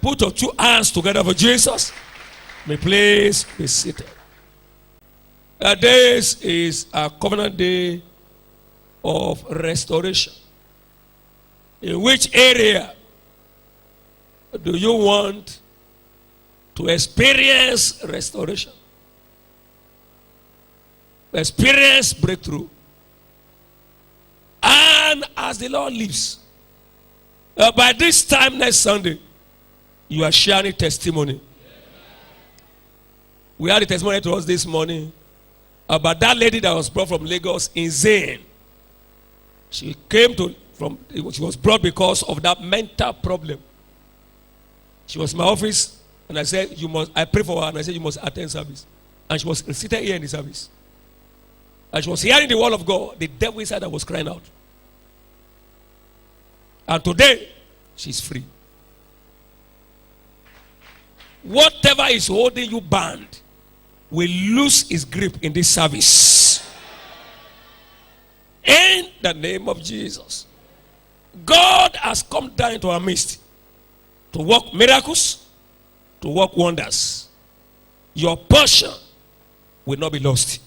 Put your two hands together for Jesus. May please be seated. This is a covenant day of restoration. In which area do you want to experience restoration? Experience breakthrough. And as the Lord lives, by this time next Sunday, you are sharing testimony. We had a testimony to us this morning about that lady that was brought from Lagos in Zain. She was brought because of that mental problem. She was in my office, and I said, I pray for her, and I said, you must attend service. And she was seated here in the service. And she was hearing the word of God. The devil inside her was crying out. And today, she's free. Whatever is holding you bound will lose its grip in this service. In the name of Jesus. God has come down into our midst to work miracles, to work wonders. Your portion will not be lost.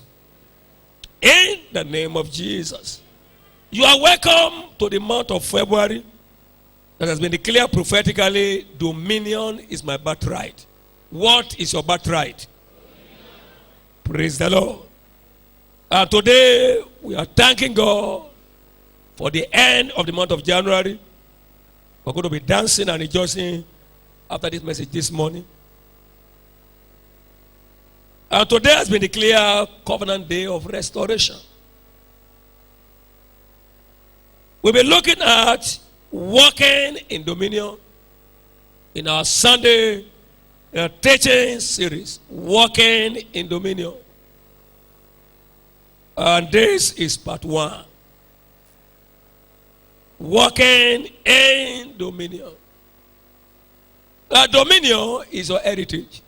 In the name of Jesus. You are welcome to the month of February that has been declared prophetically, dominion is my birthright. What is your birthright? Praise the Lord. Today, we are thanking God for the end of the month of January. We're going to be dancing and rejoicing after this message this morning. Today has been declared Covenant Day of Restoration. We'll be looking at walking in dominion in our Sunday teaching series, Walking in Dominion. And this is part 1. Walking in dominion. Dominion is your heritage.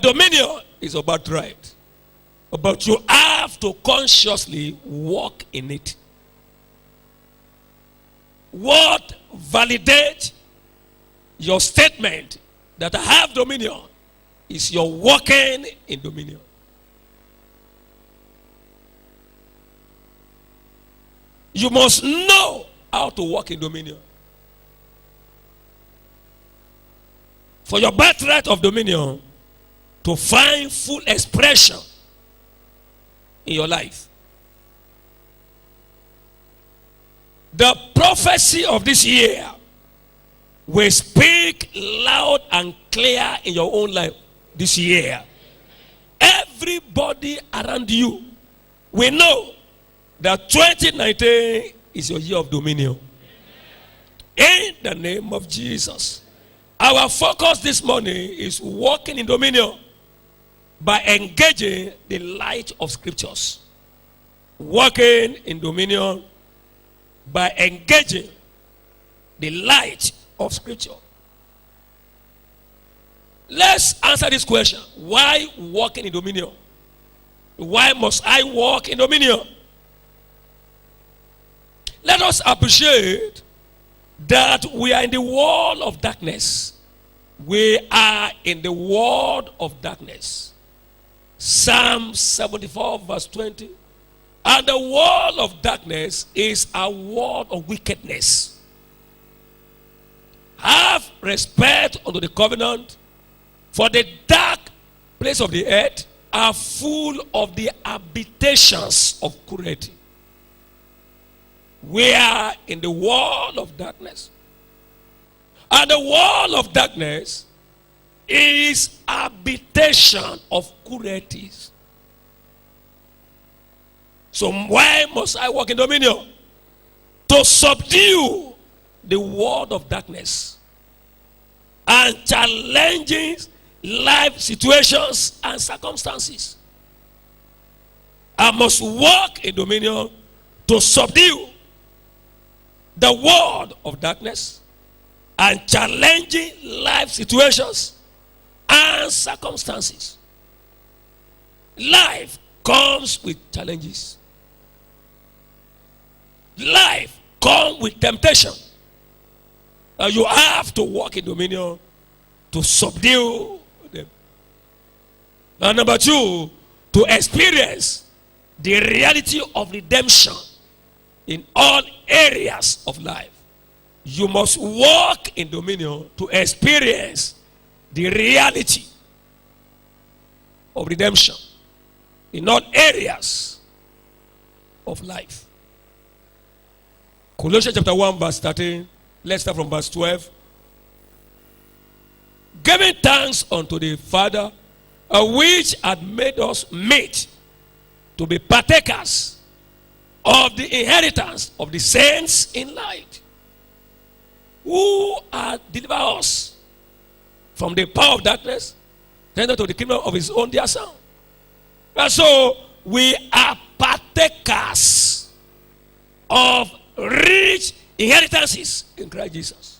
Dominion is your birthright. But you have to consciously walk in it. What validates your statement that I have dominion is your walking in dominion. You must know how to walk in dominion. For your birthright of dominion to find full expression in your life. The prophecy of this year will speak loud and clear in your own life this year. Everybody around you will know that 2019 is your year of dominion. In the name of Jesus. Our focus this morning is walking in dominion by engaging the light of scriptures. Walking in dominion by engaging the light of scripture. Let's answer this question. Why walking in dominion? Why must I walk in dominion? Let us appreciate that we are in the world of darkness. We are in the world of darkness. Psalm 74 verse 20. And the world of darkness is a world of wickedness. Have respect unto the covenant, for the dark place of the earth are full of the habitations of cruelty. We are in the world of darkness. And the world of darkness is habitation of cruelties. So why must I walk in dominion? To subdue the world of darkness and challenging life situations and circumstances. I must walk in dominion to subdue the world of darkness and challenging life situations and circumstances. Life comes with challenges. Life comes with temptation. You have to walk in dominion to subdue them. And number two, to experience the reality of redemption in all areas of life. You must walk in dominion to experience the reality of redemption in all areas of life. Colossians chapter 1 verse 13. Let's start from verse 12. Giving thanks unto the Father, which had made us meet to be partakers of the inheritance of the saints in light, who had delivered us from the power of darkness, turned to the kingdom of his own dear Son. And so we are partakers of rich inheritances in Christ Jesus.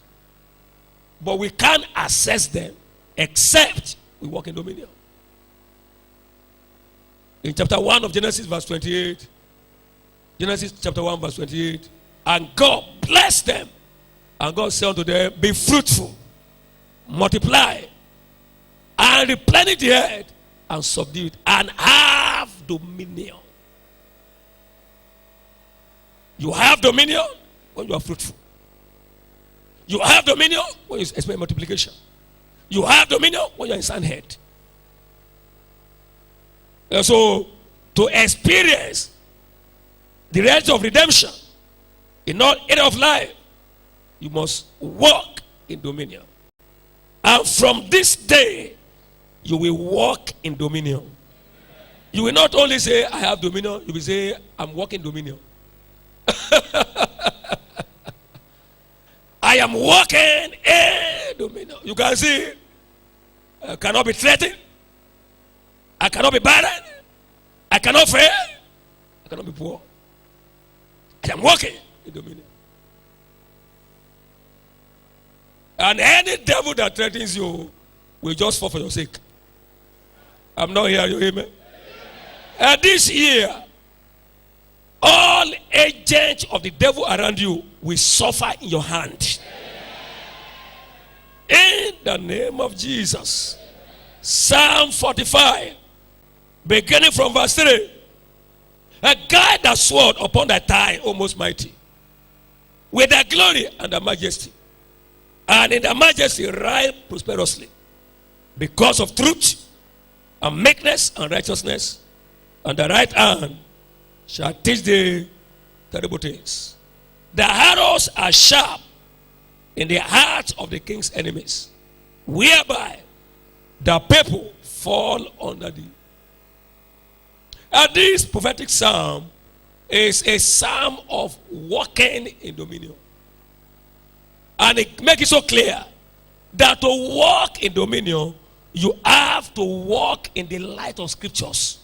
But we can't access them except we walk in dominion. In chapter 1 of Genesis verse 28, Genesis chapter 1 verse 28, and God blessed them, and God said unto them, be fruitful, multiply, and replenish the earth, and subdue it, and have dominion. You have dominion when you are fruitful. You have dominion when you expect multiplication. You have dominion when you are in sound head. And so, to experience the reality of redemption in all areas of life, you must walk in dominion. And from this day, you will walk in dominion. You will not only say, I have dominion, you will say, I'm walking dominion. I am walking in dominion. You can see, I cannot be threatened. I cannot be barren. I cannot fail. I cannot be poor. I am walking in dominion. And any devil that threatens you will just fall for your sake. I'm not here, you hear me? And this year, all agents of the devil around you will suffer in your hand. In the name of Jesus. Psalm 45, beginning from verse 3. A guide that sword upon thy thigh, O most mighty, with thy glory and thy majesty. And in the majesty ride prosperously, because of truth and meekness and righteousness, and the right hand shall teach thee terrible things. The arrows are sharp in the hearts of the king's enemies, whereby the people fall under thee. And this prophetic psalm is a psalm of walking in dominion. And it makes it so clear that to walk in dominion, you have to walk in the light of scriptures.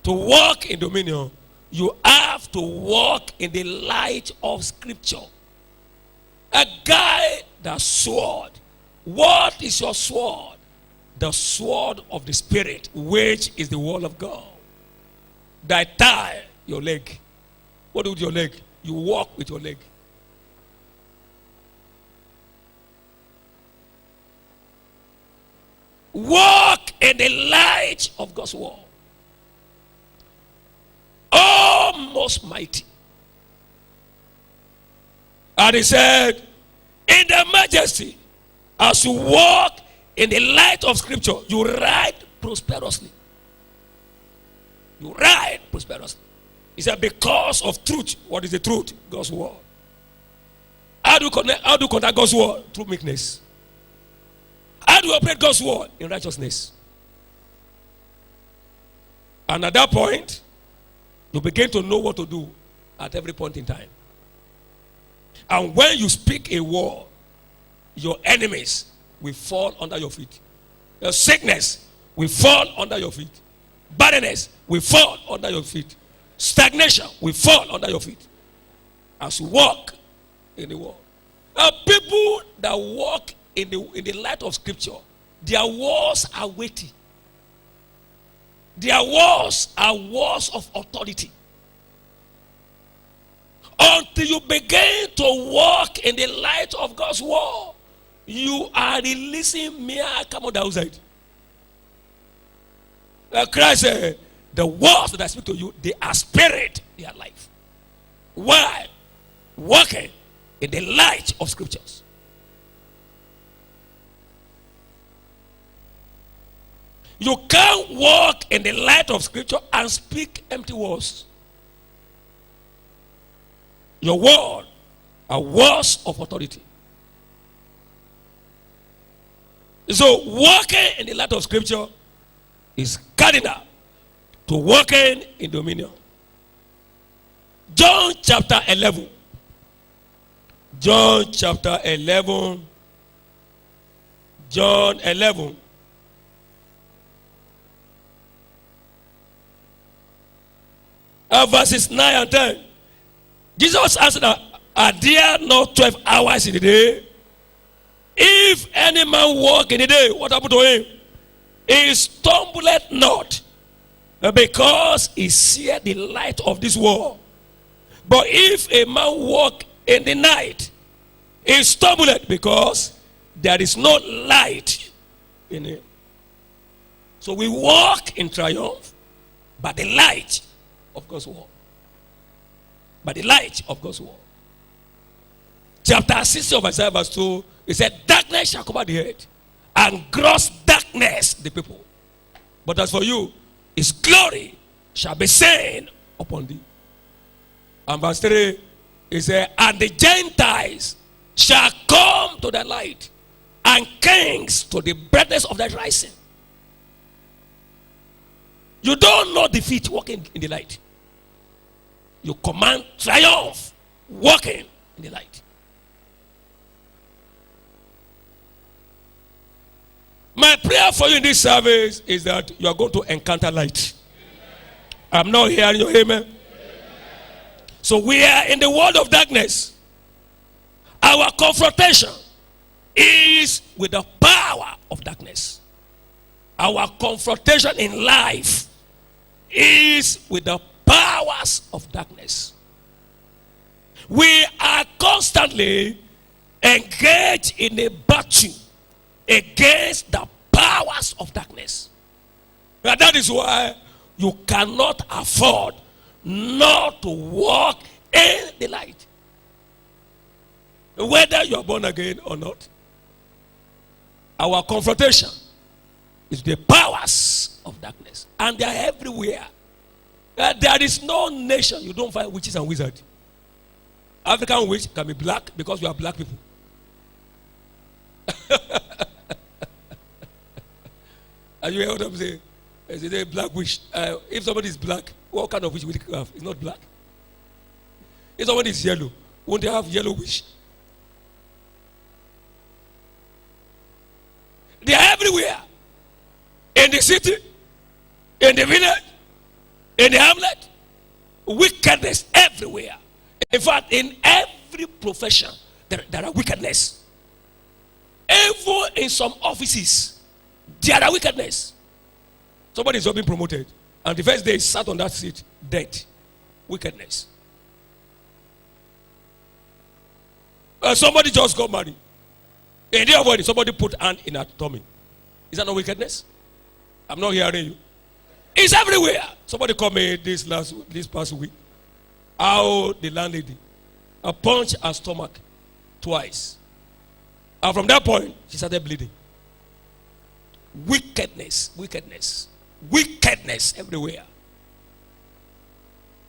To walk in dominion, you have to walk in the light of scripture. A guy that sword. What is your sword? The sword of the Spirit, which is the word of God. Thy thigh, your leg. What do you do with your leg? You walk with your leg. Walk in the light of God's word. Oh, most mighty. And he said, in the majesty, as you walk in the light of scripture, you ride prosperously. You ride prosperously. He said, because of truth. What is the truth? God's word. How do you contact God's word? Through meekness. How do you operate God's word? In righteousness. And at that point, you begin to know what to do at every point in time. And when you speak a word, your enemies will fall under your feet. Your sickness will fall under your feet. Barrenness will fall under your feet. Stagnation will fall under your feet. As you walk in the world. People that walk in the light of scripture, their words are weighty. Their words are words of authority. Until you begin to walk in the light of God's word, you are releasing mere carbon dioxide. Christ said, the words that I speak to you, they are spirit, they are life. Why? Walking in the light of scriptures. You can't walk in the light of scripture and speak empty words. Your word are words of authority. So walking in the light of scripture is cardinal to walking in dominion. John chapter 11. John chapter 11. John 11. Verses 9 and 10. Jesus answered, are there not 12 hours in the day? If any man walk in the day, what happened to him? He stumbleth not, because he seeth the light of this world. But if a man walk in the night, he stumbleth, because there is no light in him. So we walk in triumph by the light of God's word. By the light of God's word. Chapter 60 of Isaiah verse 2, it said, darkness shall cover the earth, and gross darkness the people. But as for you, his glory shall be seen upon thee. And verse 3, it said, and the Gentiles shall come to the light, and kings to the brightness of thy rising. You don't know defeat walking in the light. You command triumph walking in the light. My prayer for you in this service is that you are going to encounter light. I'm not hearing your amen. So we are in the world of darkness. Our confrontation is with the power of darkness. Our confrontation in life is with the powers of darkness. We are constantly engaged in a battle against the powers of darkness. And that is why you cannot afford not to walk in the light. Whether you are born again or not. Our confrontation is the powers of darkness. And they are everywhere. There is no nation you don't find witches and wizards. African witch can be black because we are black people. Are you hear what I'm saying? It's a black witch. If somebody is black, what kind of witch will they have? It's not black. If somebody is yellow, won't they have yellow witch? They are everywhere. In the city, in the village, in the hamlet. Wickedness everywhere. In fact, in every profession, there are wickedness. Even in some offices, there are wickedness. Somebody is not being promoted, and the first day he sat on that seat, dead. Wickedness. Somebody just got married. In their body, somebody put hand in her tummy. Is that not wickedness? I'm not hearing you. It's everywhere. Somebody called me this past week. How the landlady punched her stomach twice. And from that point, she started bleeding. Wickedness, wickedness, wickedness everywhere.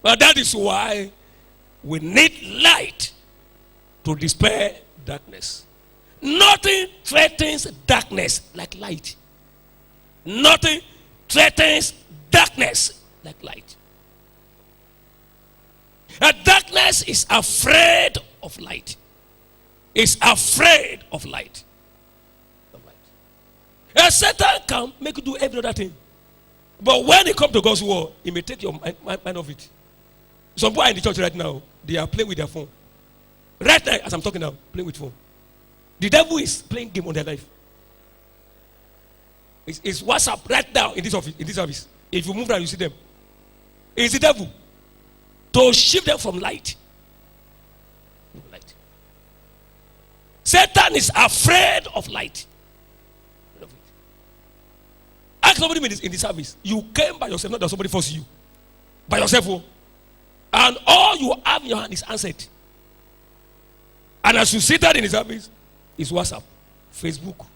But that is why we need light to dispel darkness. Nothing threatens darkness like light. Nothing threatens darkness like light. And darkness is afraid of light. Is afraid of light. And Satan can make you do every other thing. But when it comes to God's word, he may take your mind off it. Some people are in the church right now, they are playing with their phone. Right now, as I'm talking now, playing with phone. The devil is playing game on their life. It's WhatsApp right now in this office, in this service. If you move around, you see them. It's the devil to shift them from light. Satan is afraid of light. Ask somebody in the service. You came by yourself, not that somebody forced you. By yourself. Oh. And all you have in your hand is answered. And as you sit there in the service, it's WhatsApp, Facebook.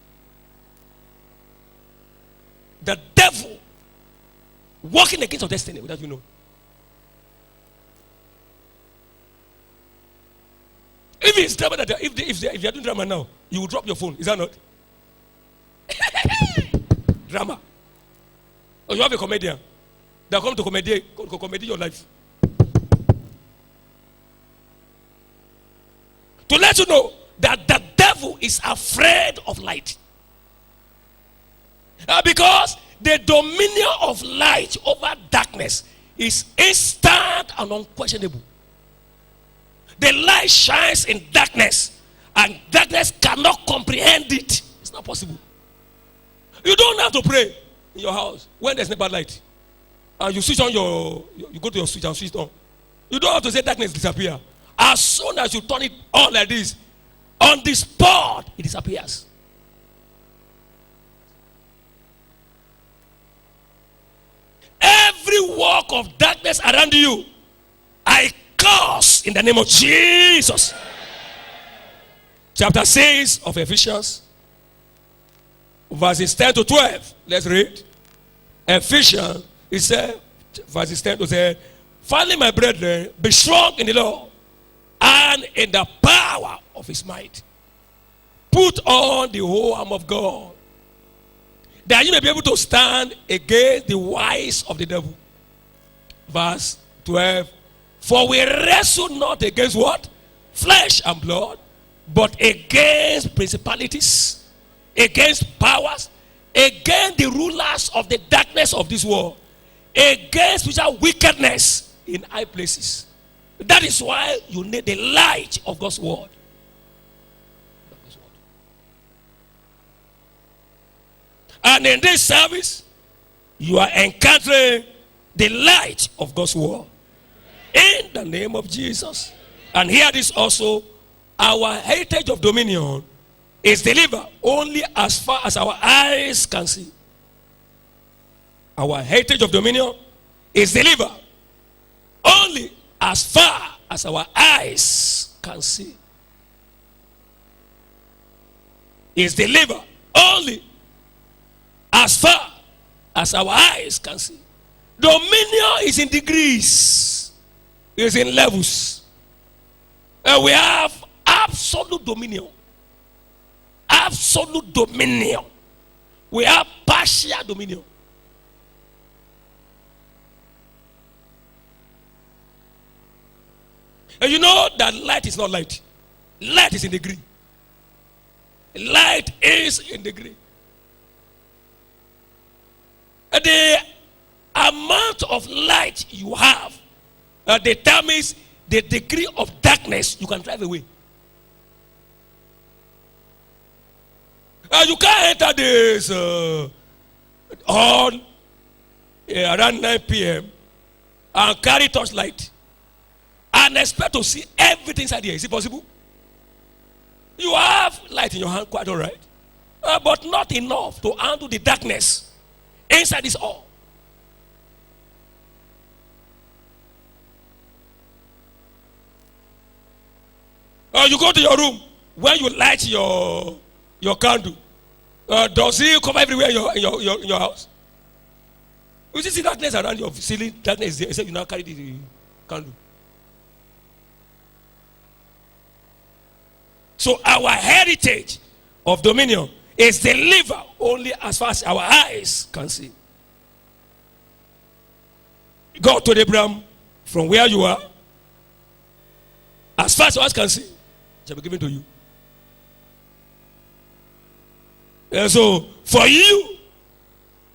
The devil working against your destiny without you know. If it's drama, that if you're doing drama now, you will drop your phone. Is that not? Drama. Or you have a comedian that come to comedy your life. To let you know that the devil is afraid of light. Because the dominion of light over darkness is instant and unquestionable. The light shines in darkness, and darkness cannot comprehend it. It's not possible. You don't have to pray in your house when there's no bad light. And you switch on you go to your switch and switch it on. You don't have to say darkness disappear. As soon as you turn it on like this, on the spot, it disappears. Every work of darkness around you, I curse in the name of Jesus. Chapter 6 of Ephesians, verses 10 to 12. Let's read. Ephesians, it said, verses 10 to 12. Finally, my brethren, be strong in the Lord and in the power of his might. Put on the whole arm of God, that you may be able to stand against the wiles of the devil. Verse 12. For we wrestle not against what? Flesh and blood, but against principalities, against powers, against the rulers of the darkness of this world, against spiritual wickedness in high places. That is why you need the light of God's word. And in this service, you are encountering the light of God's word. In the name of Jesus. And hear this also. Our heritage of dominion is delivered only as far as our eyes can see. Our heritage of dominion is delivered only as far as our eyes can see. Is delivered only as far as our eyes can see. Dominion is in degrees, is in levels. And we have absolute dominion. Absolute dominion. We have partial dominion. And you know that light is not light. Light is in degree. Light is in degree. And the amount of light you have determines the degree of darkness you can drive away. You can't enter this on around 9 p.m. and carry torchlight and expect to see everything inside here. Is it possible? You have light in your hand, quite all right, but not enough to handle the darkness inside this all. You go to your room when you light your candle. Does it come everywhere in your house? You see darkness around your ceiling, darkness there, except you now carry the candle. So our heritage of dominion is delivered only as far as our eyes can see. Go to Abraham from where you are. As far as your eyes can see, it shall be given to you. And so, for you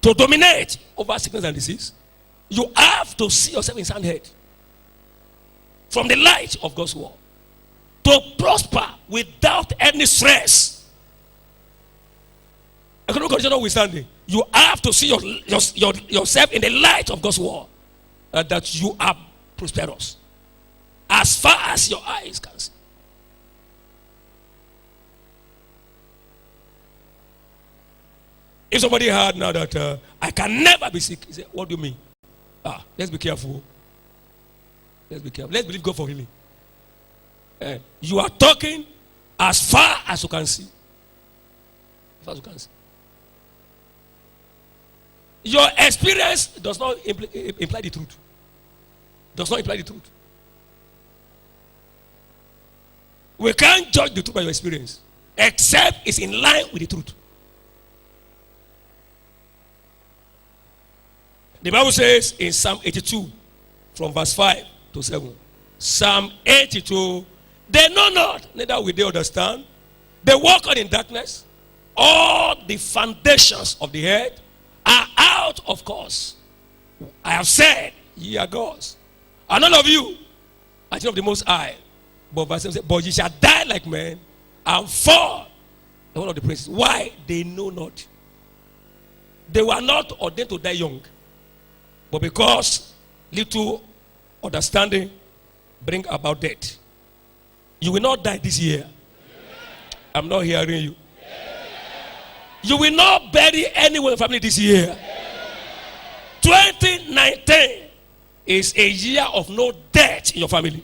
to dominate over sickness and disease, you have to see yourself in sound head from the light of God's word. To prosper without any stress. Economic condition notwithstanding, you have to see yourself in the light of God's word, that you are prosperous as far as your eyes can see. If somebody heard now that I can never be sick, he said, what do you mean? Let's be careful. Let's be careful. Let's believe God for healing. You are talking as far as you can see. As far as you can see. Your experience does not imply the truth. Does not imply the truth. We can't judge the truth by your experience, except it's in line with the truth. The Bible says in Psalm 82, from verse 5 to 7. Psalm 82, they know not, neither will they understand. They walk on in darkness. All the foundations of the earth are out of course. I have said, ye are gods. And none of you are children of the Most High. But verse 7 says, but ye shall die like men and fall in one of the princes. Why? They know not. They were not ordained to die young. But because little understanding bring about death. You will not die this year. I'm not hearing you. You will not bury anyone in the family this year. 2019 is a year of no death in your family.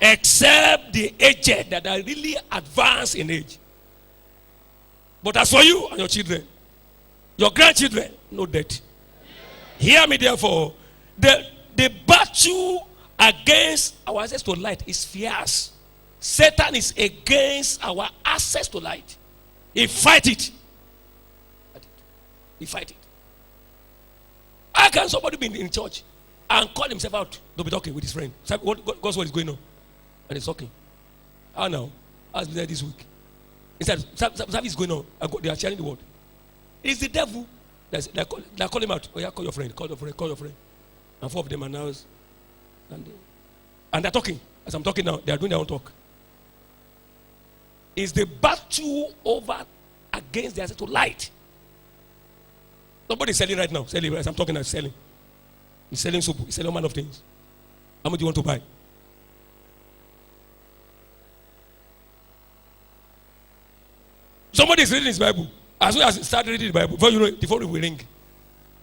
Except the aged that are really advanced in age. But as for you and your children, your grandchildren, no death. Hear me therefore. The battle against our access to light is fierce. Satan is against our access to light. He fight it. He fight it. How can somebody be in church and call himself out to be talking with his friend? God's what is going on? And he's talking. How now? As we said this week. Instead, something is going on. They are sharing the word. It's the devil. They call him out. Oh yeah, call your friend. Call your friend. Call your friend. And four of them are now. And they're talking. As I'm talking now, they are doing their own talk. It's the battle over against the access to light. Somebody is selling right now. Selling as I'm talking now. Selling. He's selling soup. He's selling all manner of things. How much do you want to buy? Somebody is reading his Bible. As soon as he started reading the Bible, before you know it, the phone will ring.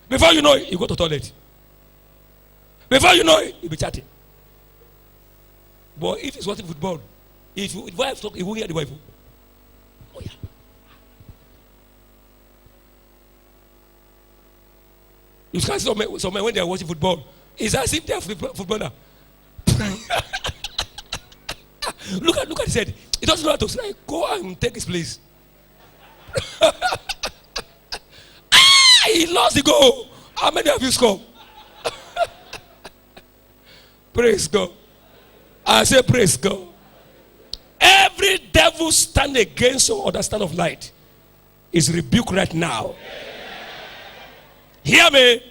Before you know it, you go to the toilet. Before you know it, you'll be chatting. But if he's watching football, if wife talk, he won't hear the Bible. Oh yeah. You can see some men when they are watching football, it's as if they are footballer. Look at his head. He doesn't know how to say, go and take his place. He lost the goal. How many of you score? Praise God. I say praise God. Every devil stand against your understanding of light is rebuked right now. Hear me.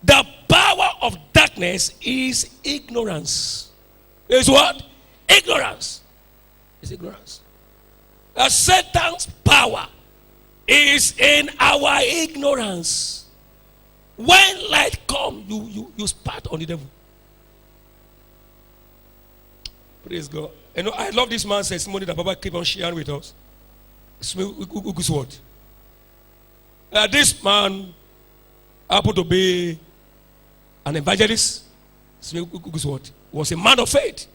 The power of darkness is ignorance. Is what? Ignorance. It's ignorance. Satan's power is in our ignorance. When light comes, you spat on the devil. Praise God. You know, I love this man's testimony that Baba keep on sharing with us. It's what? This man happened to be an evangelist. What? Was a man of faith.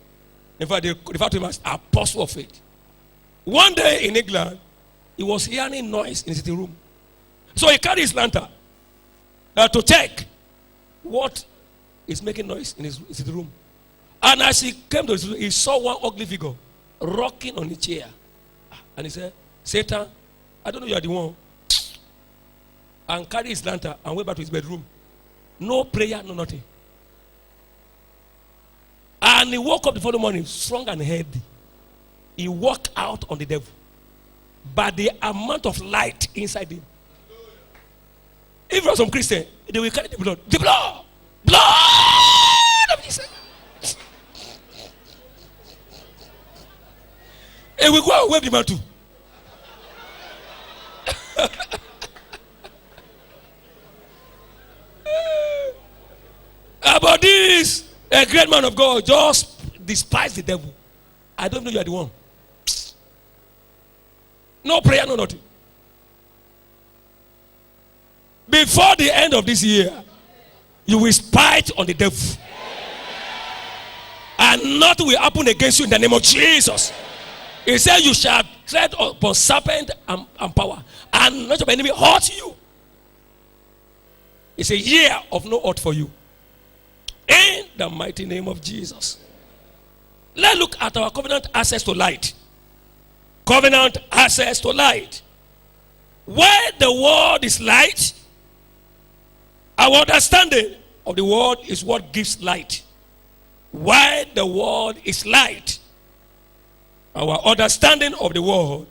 In fact, they refer to him as apostle of faith. One day in England, he was hearing noise in the sitting room. So he carried his lantern to check what is making noise in his sitting room. And as he came to his room, he saw one ugly figure rocking on a chair. And he said, Satan, I don't know you are the one. And carried his lantern and went back to his bedroom. No prayer, no nothing. And he woke up the following morning, strong and healthy. He walked out on the devil. But the amount of light inside him. If you're some Christian, they will carry the blood. The blood! Blood of Jesus! And we go and wave the man too. About this, a great man of God just despised the devil. I don't know you are the one. No prayer, no nothing. Before the end of this year, you will spite on the devil. And nothing will happen against you in the name of Jesus. He said, you shall tread upon serpent and power, and not your enemy hurt you. It's a year of no hurt for you. In the mighty name of Jesus. Let's look at our covenant access to light. Covenant access to light. Where the word is light, our understanding of the word is what gives light. Why the word is light, our understanding of the word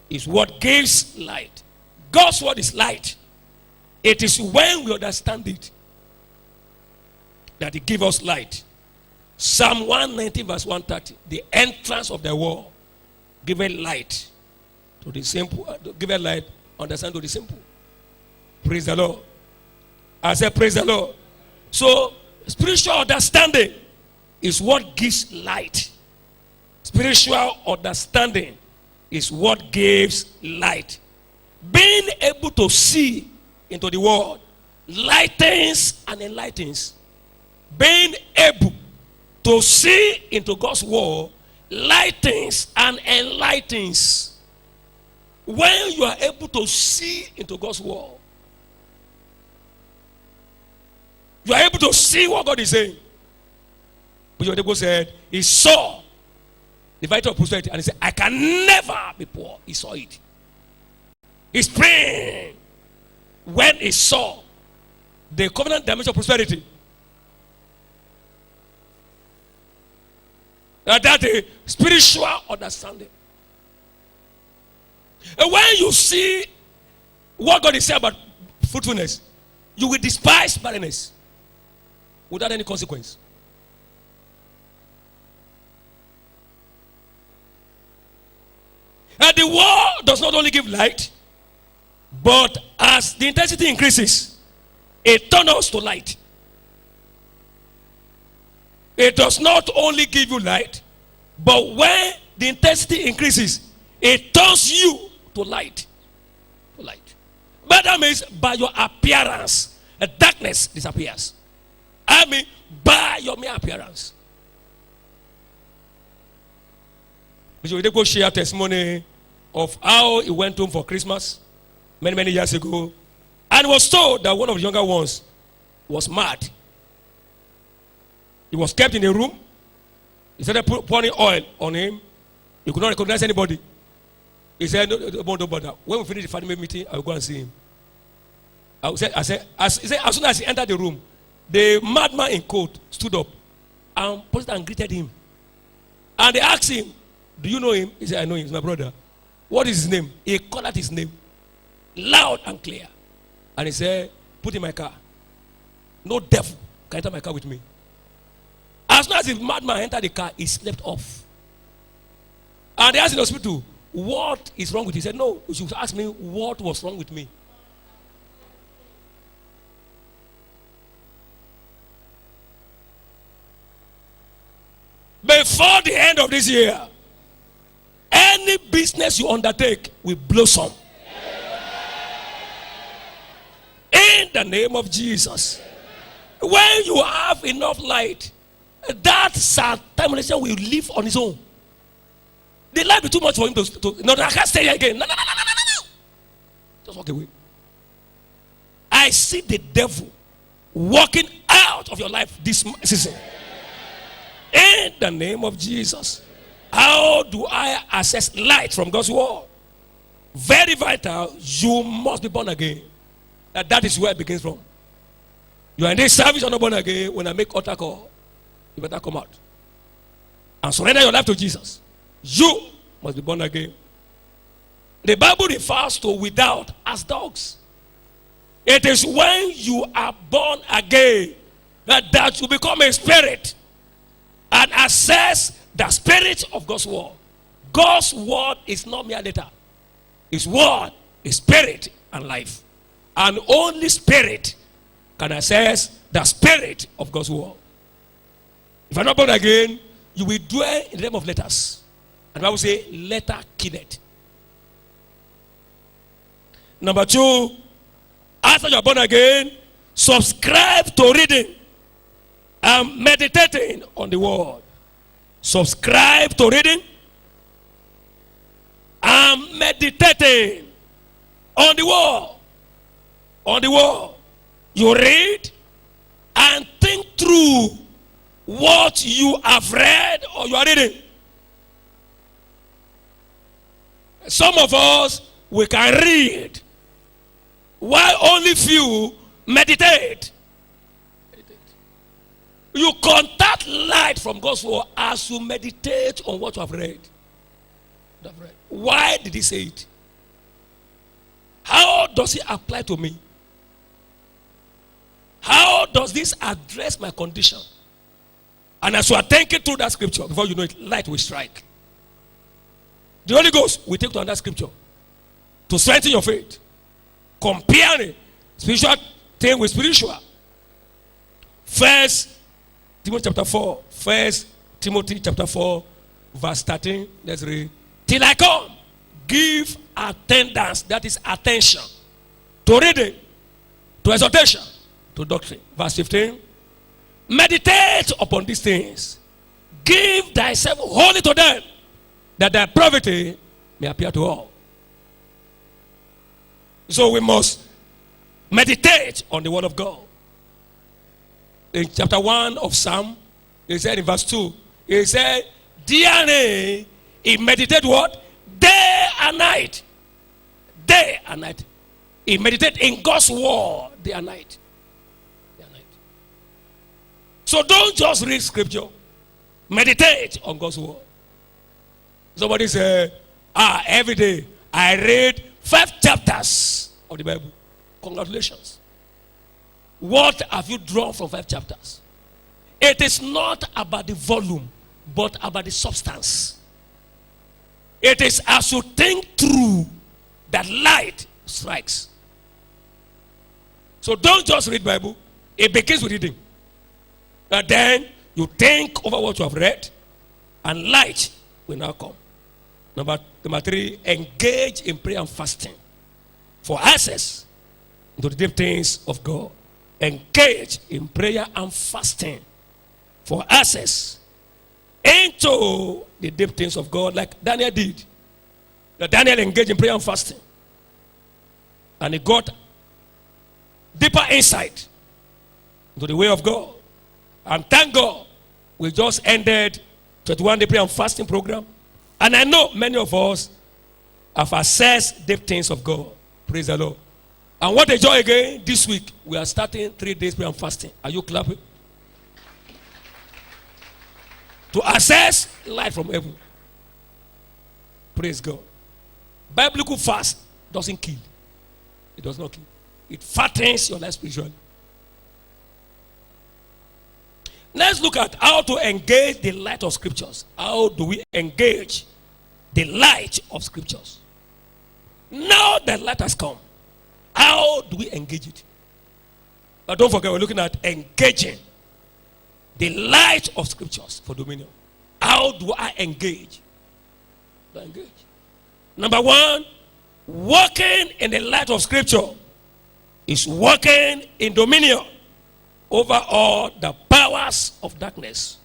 is what gives light. God's word is light. It is when we understand it that it gives us light. Psalm 119 verse 130. The entrance of the word giveth light to the simple, giveth light, understand to the simple. Praise the Lord. I said praise the Lord. So spiritual understanding is what gives light. Spiritual understanding is what gives light. Being able to see into the world lightens and enlightens. Being able to see into God's word lightens and enlightens. When you are able to see into God's word, you are able to see what God is saying. But your neighbor said, he saw the vital of prosperity and he said, I can never be poor. He saw it. He's praying. When he saw the covenant dimension of prosperity, that is spiritual understanding. And when you see what God is saying about fruitfulness, you will despise barrenness without any consequence. And the word does not only give light, but as the intensity increases, it turns us to light. It does not only give you light, but when the intensity increases, it turns you to light. To light. But that means by your appearance, the darkness disappears. I mean, by your mere appearance. We go share testimony of how he went home for Christmas many years ago, and was told that one of the younger ones was mad. He was kept in a room. He started pouring oil on him. He could not recognize anybody. He said, no, don't bother. When we finish the family meeting, I will go and see him. He said, as soon as he entered the room, the madman in coat stood up and posted and greeted him. And they asked him, do you know him? He said, I know him. He's my brother. What is his name? He called out his name loud and clear. And he said, put in my car. No devil can enter my car with me. As soon as the madman entered the car, he slept off. And they asked in the hospital, what is wrong with you? He said, no, you should ask me what was wrong with me. Before the end of this year, any business you undertake will blossom. In the name of Jesus. When you have enough light, that determination will live on his own. The light will be too much for him to no, I can't stay here again. No. Just walk away. I see the devil walking out of your life this season. In the name of Jesus. How do I access light from God's word? Very vital. You must be born again. That is where it begins from. You are in this service, you're not born again. When I make altar call, you better come out and surrender your life to Jesus. You must be born again. The Bible refers to without as dogs. It is when you are born again that you become a spirit and access the spirit of God's word. God's word is not mere letter. His word is spirit and life. And only spirit can access the spirit of God's word. If you're not born again, you will dwell in the realm of letters. And the Bible says, letter killeth. Number two, as after you are born again, subscribe to reading and meditating on the word. Subscribe to reading and meditating on the word. On the word. You read and think through what you have read or you are reading. Some of us, we can read, while only few meditate. You contact light from God's word as you meditate on what you have read. Why did he say it? How does it apply to me? How does this address my condition? And as you are thinking through that scripture, before you know it, light will strike. The Holy Ghost will take to another scripture to strengthen your faith. Comparing spiritual thing with spiritual. First Timothy chapter 4. First Timothy chapter 4, verse 13. Let's read. Till I come, give attendance, that is attention, to reading, to exhortation, to doctrine. Verse 15. Meditate upon these things. Give thyself wholly to them, that thy poverty may appear to all. So we must meditate on the word of God. In chapter 1 of Psalm, he said in verse 2, he said, DNA, he meditated what? Day and night. Day and night. He meditated in God's word day and night. Day and night. So don't just read scripture. Meditate on God's word. Somebody say, every day I read 5 chapters of the Bible. Congratulations. What have you drawn from 5 chapters? It is not about the volume, but about the substance. It is as you think through that light strikes. So don't just read Bible. It begins with reading. And then you think over what you have read, and light will now come. Number 3, engage in prayer and fasting for access into the deep things of God. Engage in prayer and fasting for access into the deep things of God, like Daniel did. Daniel engaged in prayer and fasting, and he got deeper insight into the way of God. And thank God, we just ended 21-day prayer and fasting program. And I know many of us have accessed deep things of God. Praise the Lord. And what a joy again, this week, we are starting 3 days prayer and fasting. Are you clapping? To access light from heaven. Praise God. Biblical fast doesn't kill. It does not kill. It fattens your life spiritually. Let's look at how to engage the light of scriptures. How do we engage the light of scriptures? Now that light has come, how do we engage it? But don't forget, we're looking at engaging the light of scriptures for dominion. How do I engage? Number 1, walking in the light of scripture is walking in dominion over all the powers of darkness.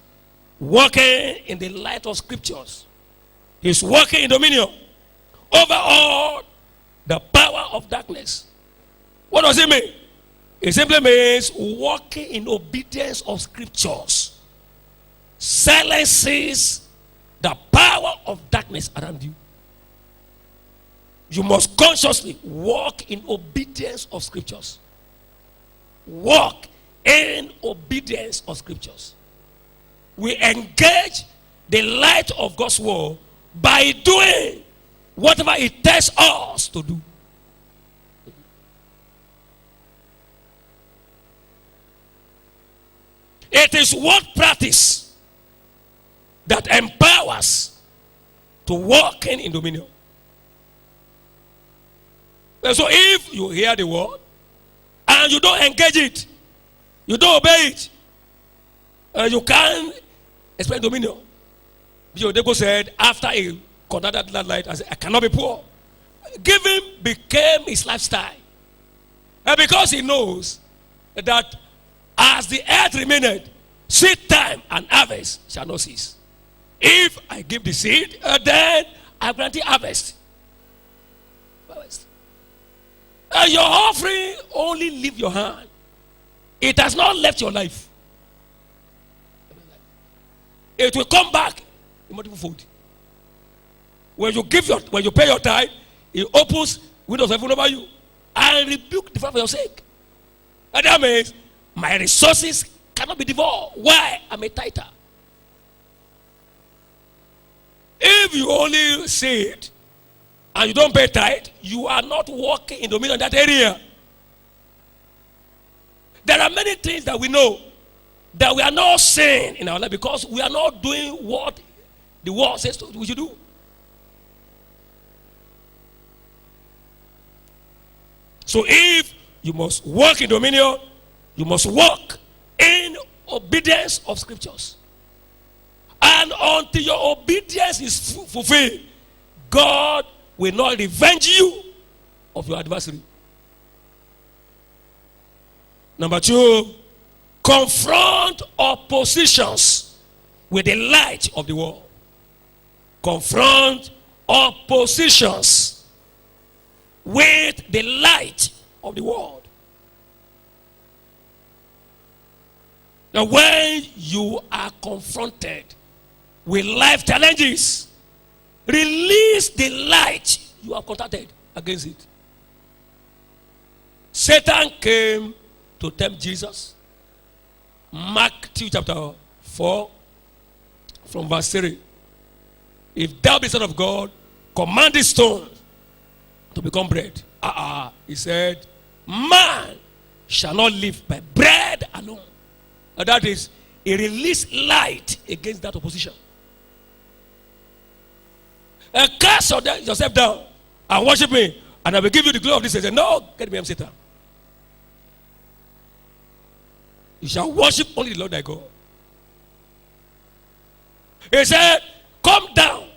Walking in the light of scriptures is walking in dominion over all the power of darkness. What does it mean? It simply means walking in obedience of scriptures silences the power of darkness around you. You must consciously walk in obedience of scriptures. Walk in obedience of scriptures. We engage the light of God's word by doing whatever it tells us to do. It is what practice that empowers to walk in dominion. And so if you hear the word and you don't engage it, you don't obey it, you can't expect dominion. Bishop Deko said, after he conducted that light, I said, I cannot be poor. Giving became his lifestyle. And because he knows that as the earth remaineth, seed time and harvest shall not cease. If I give the seed, then I grant the harvest. And your offering only leave your hand. It has not left your life. It will come back in multiple fold. When you pay your tithe, it opens windows of heaven over you and rebuke the Father for your sake. And that means my resources cannot be devoured. Why? I'm a tither. If you only say it and you don't pay tithe, you are not walking in dominion in that area. There are many things that we know that we are not saying in our life because we are not doing what the word says we should do. So if you must walk in dominion, you must walk in obedience of scriptures. And until your obedience is fulfilled, God will not revenge you of your adversary. Number 2, confront oppositions with the light of the world. Confront oppositions with the light of the world. Now, when you are confronted with life challenges, release the light you have contacted against it. Satan came to tempt Jesus. Matthew chapter 4, from verse 3. If thou be Son of God, command this stone to become bread. He said, man shall not live by bread alone. And that is, he released light against that opposition. And cast yourself down and worship me, and I will give you the glory of this. He said, no, get me, Satan. You shall worship only the Lord thy God. He said, come down,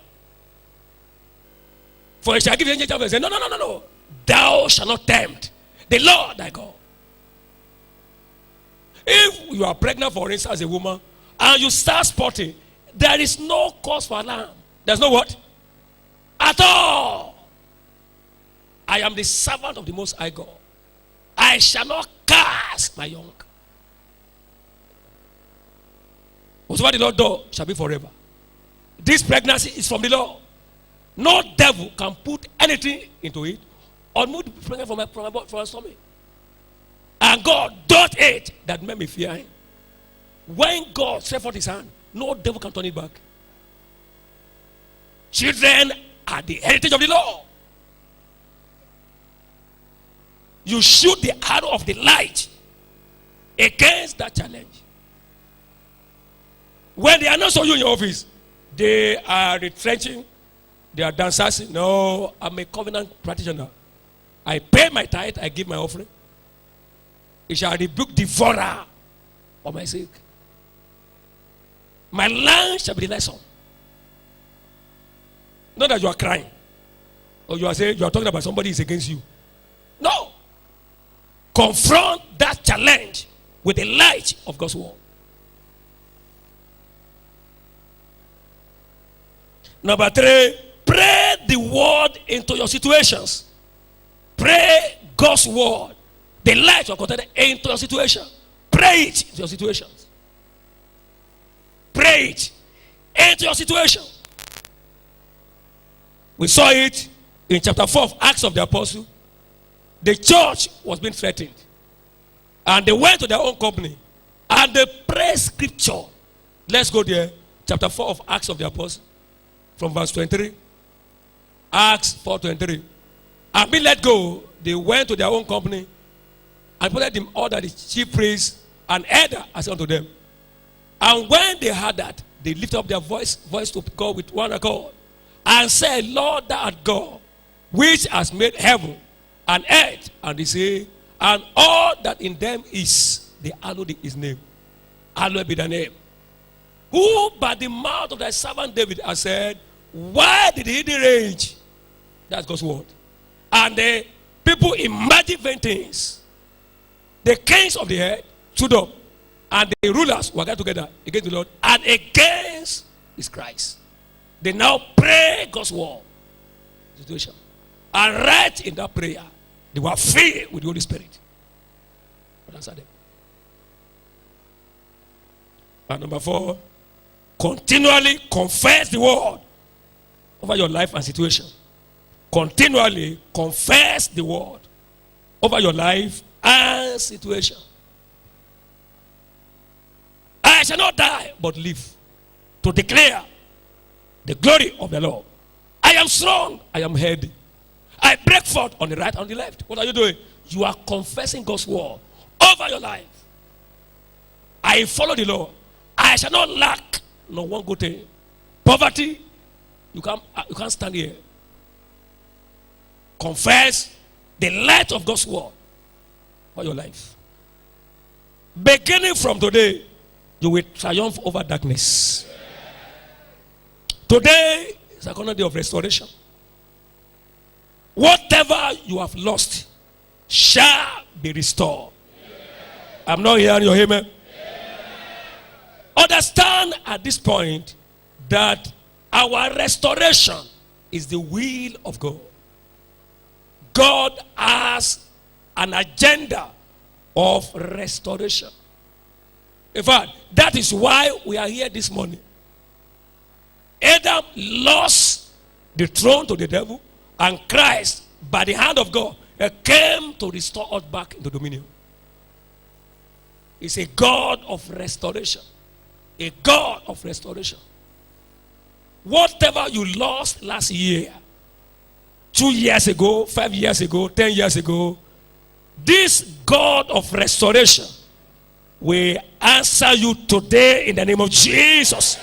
for he shall give you angels of. He said, no. Thou shalt not tempt the Lord thy God. If you are pregnant, for instance, as a woman, and you start spotting, there is no cause for alarm. There's no what? At all. I am the servant of the Most High God. I shall not cast my young. Whatsoever the Lord does shall be forever. This pregnancy is from the Lord. No devil can put anything into it or move the pregnant from my stomach. And God doth it that men may fear him. When God stretched forth his hand, no devil can turn it back. Children are the heritage of the Lord. You shoot the arrow of the light against that challenge. When they announce on you in your office, they are retrenching, they are dancing. No, I'm a covenant practitioner. I pay my tithe, I give my offering. It shall rebuke devourer for my sake. My land shall be the lesson. Not that you are crying, or you are saying you are talking about somebody is against you. No. Confront that challenge with the light of God's word. Number 3, pray the word into your situations. Pray God's word, the light you are contained into your situation. Pray it into your situations. Pray it into your situation. We saw it in chapter 4 of Acts of the Apostle. The church was being threatened. And they went to their own company. And they prayed scripture. Let's go there. Chapter 4 of Acts of the Apostle. From verse 23. Acts 4:23. And being let go, they went to their own company and put them all that the chief priest and elder as unto them. And when they heard that, they lifted up their voice to God with one accord and said, Lord, thou art God, which has made heaven and earth and the sea, and all that in them is. They hallowed his name. Hallowed be thy name. Who by the mouth of thy servant David has said, why did he rage? That's God's word. And the people imagine vain things. The kings of the earth stood up, and the rulers were gathered together against the Lord and against his Christ. They now pray God's war situation. And right in that prayer, they were filled with the Holy Spirit. But answer them. And number 4, continually confess the word over your life and situation. Continually confess the word over your life and situation. I shall not die, but live to declare the glory of the Lord. I am strong, I am healthy. I break forth on the right and on the left. What are you doing? You are confessing God's word over your life. I follow the Lord. I shall not lack no one good thing. Poverty, you can't stand here. Confess the light of God's word over your life. Beginning from today, you will triumph over darkness. Today is another day of restoration. Whatever you have lost shall be restored. I'm not hearing your amen. Understand at this point that our restoration is the will of God. God has an agenda of restoration. In fact, that is why we are here this morning. Adam lost the throne to the devil, and Christ, by the hand of God, came to restore us back into dominion. He's a God of restoration. A God of restoration. Whatever you lost last year, 2 years ago, 5 years ago, 10 years ago, this God of restoration will answer you today in the name of Jesus.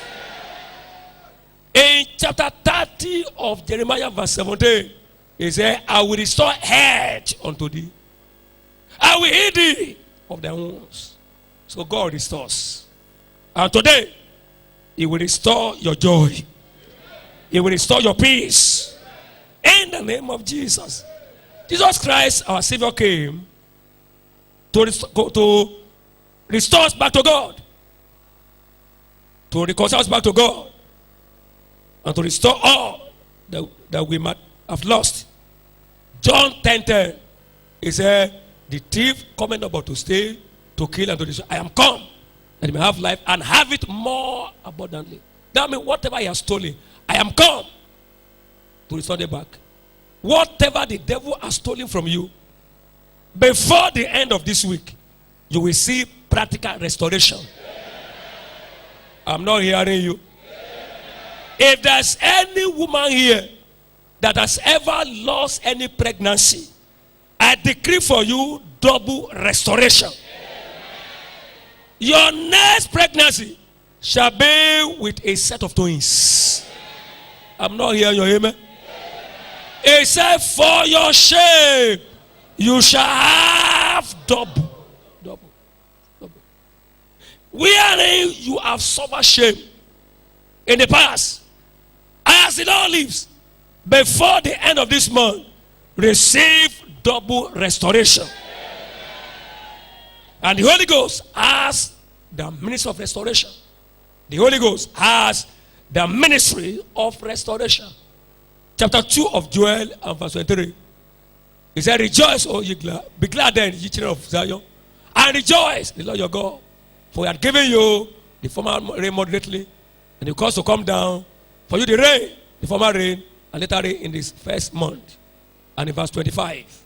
In chapter 30 of Jeremiah verse 17, he said, I will restore health unto thee. I will heal thee of thy wounds. So God restores. And today, he will restore your joy. He will restore your peace. In the name of Jesus. Jesus Christ, our Savior, came to restore us back to God. To reconcile us back to God. And to restore all that we might have lost. John 10:10. He said, the thief cometh not but to steal, to kill, and to destroy. I am come that he may have life and have it more abundantly. That means whatever he has stolen, I am come to restore it back. Whatever the devil has stolen from you, before the end of this week, you will see practical restoration. I'm not hearing you. If there's any woman here that has ever lost any pregnancy, I decree for you double restoration. Your next pregnancy shall be with a set of twins. I'm not hearing your amen. It said, for your shame, you shall have double. Double. Double. Wherein you have suffered shame in the past, as the Lord lives, before the end of this month, receive double restoration. And the Holy Ghost has the ministry of restoration. The Holy Ghost has the ministry of restoration. Chapter 2 of Joel and verse 23. He said, rejoice, O ye glad. Be glad then, ye children of Zion. And rejoice, the Lord your God. For he had given you the former rain moderately, and he caused to come down for you the rain, the former rain, and later rain in this first month. And in verse 25,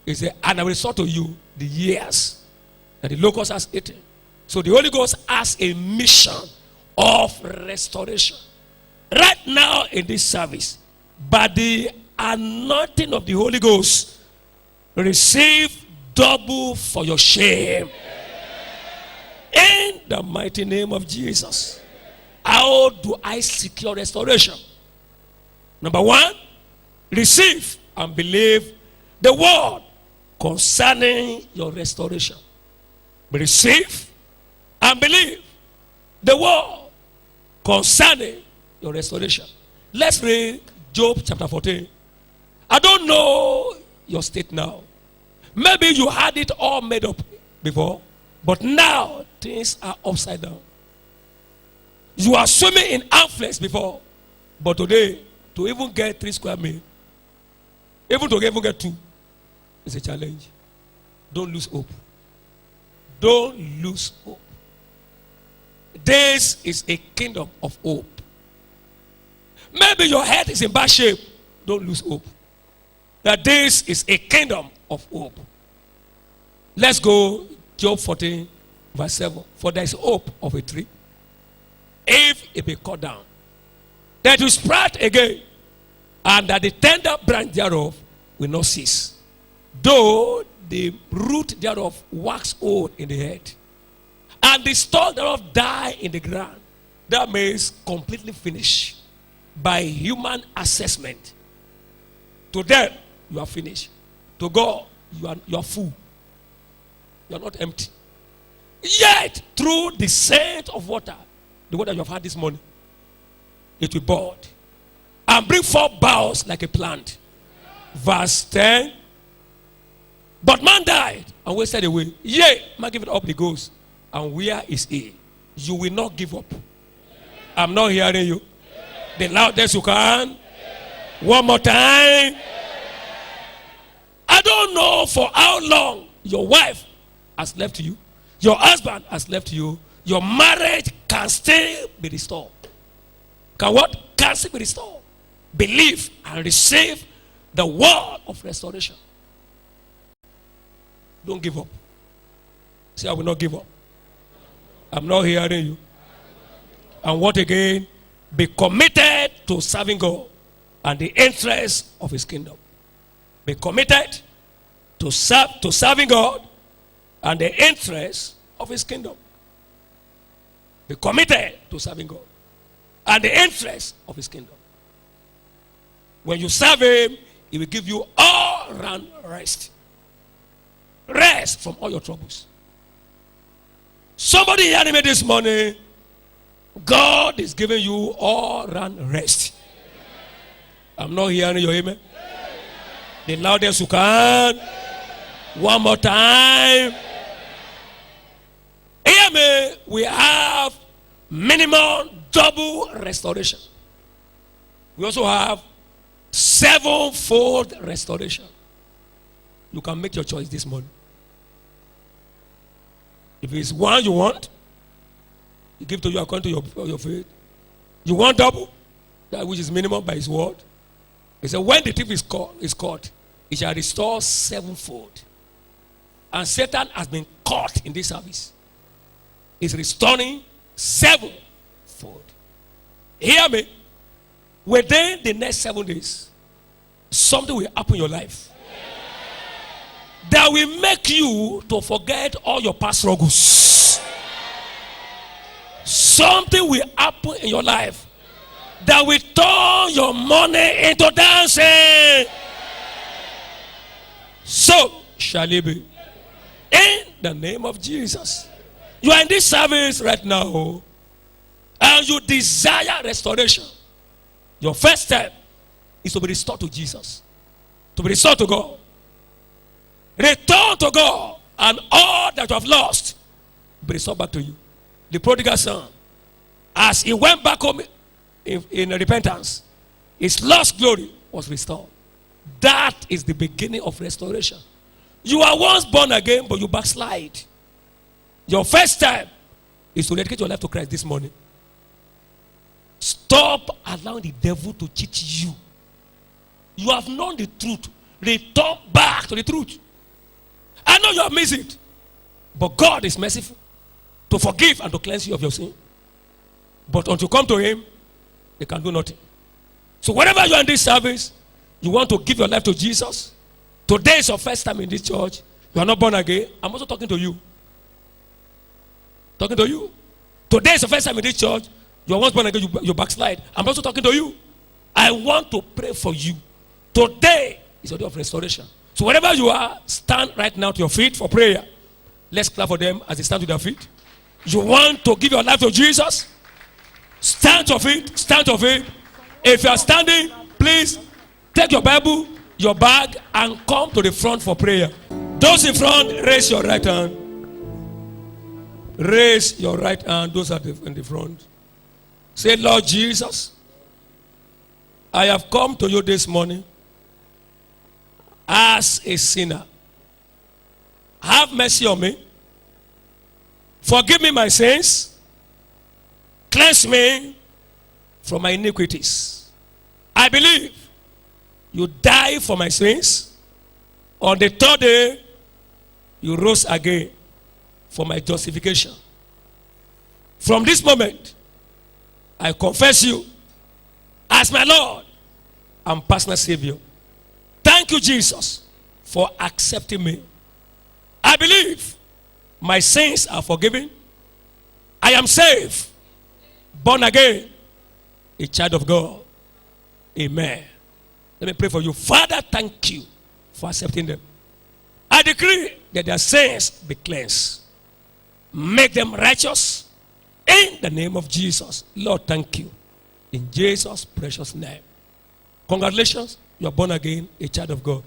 he said, and I will restore to you the years that the locust has eaten. So the Holy Ghost has a mission of restoration. Right now in this service, by the anointing of the Holy Ghost, receive double for your shame. In the mighty name of Jesus. How do I secure restoration? Number 1, receive and believe the word concerning your restoration. Receive and believe the word concerning your restoration. Let's read Job chapter 14. I don't know your state now. Maybe you had it all made up before, but now things are upside down. You are swimming in affluence before, but today, to even get 3 square meals, even to even get 2, is a challenge. Don't lose hope. Don't lose hope. This is a kingdom of hope. Maybe your head is in bad shape. Don't lose hope. That this is a kingdom of hope. Let's go Job 14 verse 7. For there is hope of a tree, if it be cut down, that will sprout again, and that the tender branch thereof will not cease, though the root thereof wax old in the head, and the stalk thereof die in the ground. That means completely finished by human assessment. To them, you are finished. To God, you are full. You are not empty. Yet, through the scent of water, the water you have had this morning, it will bud and bring forth boughs like a plant. Verse 10. But man died and wasted away. Yea, man give it up, he goes. And where is he? You will not give up. I'm not hearing you. The loudest you can. One more time. I don't know for how long your wife has left you. Your husband has left you. Your marriage can still be restored. Can what? Can still be restored. Believe and receive the word of restoration. Don't give up. Say, I will not give up. I'm not hearing you. And what again? Be committed to serving God and the interests of his kingdom. Be committed to serving God and the interests of his kingdom. Be committed to serving God and the interests of his kingdom. When you serve him, he will give you all round rest. Rest from all your troubles. Somebody hearing me this morning, God is giving you all round rest. I'm not hearing your amen. The loudest you can. One more time. Hear me. We have minimum double restoration. We also have 7-fold restoration. You can make your choice this morning. If it's one you want, you give to you according to your faith. You want double, that which is minimum by his word. He said, when the thief is caught, he shall restore 7-fold. And Satan has been caught in this service. He's restoring 7-fold. Hear me. Within the next 7 days, something will happen in your life that will make you to forget all your past struggles. Something will happen in your life that will turn your money into dancing. So shall it be. In the name of Jesus. You are in this service right now and you desire restoration. Your first step is to be restored to Jesus. To be restored to God. Return to God, and all that you have lost will be restored back to you. The prodigal son, as he went back home in repentance, his lost glory was restored. That is the beginning of restoration. You are once born again, but you backslide. Your first step is to dedicate your life to Christ this morning. Stop allowing the devil to cheat you. You have known the truth. Return back to the truth. I know you have missed it, but God is merciful to forgive and to cleanse you of your sin. But until you come to him, they can do nothing. So whenever you are in this service, you want to give your life to Jesus. Today is your first time in this church. You are not born again. I'm also talking to you. Talking to you. Today is your first time in this church. You are once born again, you backslide. I'm also talking to you. I want to pray for you. Today is a day of restoration. So wherever you are, stand right now to your feet for prayer. Let's clap for them as they stand to their feet. You want to give your life to Jesus? Stand to your feet. Stand to your feet. If you are standing, please take your Bible, your bag, and come to the front for prayer. Those in front, raise your right hand. Raise your right hand, those are in the front. Say, Lord Jesus, I have come to you this morning as a sinner. Have mercy on me. Forgive me my sins. Cleanse me from my iniquities. I believe you died for my sins. On the third day, you rose again for my justification. From this moment, I confess you as my Lord and personal Savior. Thank you, Jesus, for accepting me. I believe my sins are forgiven. I am saved, born again, a child of God. Amen. Let me pray for you. Father, thank you for accepting them. I decree that their sins be cleansed. Make them righteous in the name of Jesus. Lord, thank you. In Jesus' precious name. Congratulations, you are born again, a child of God.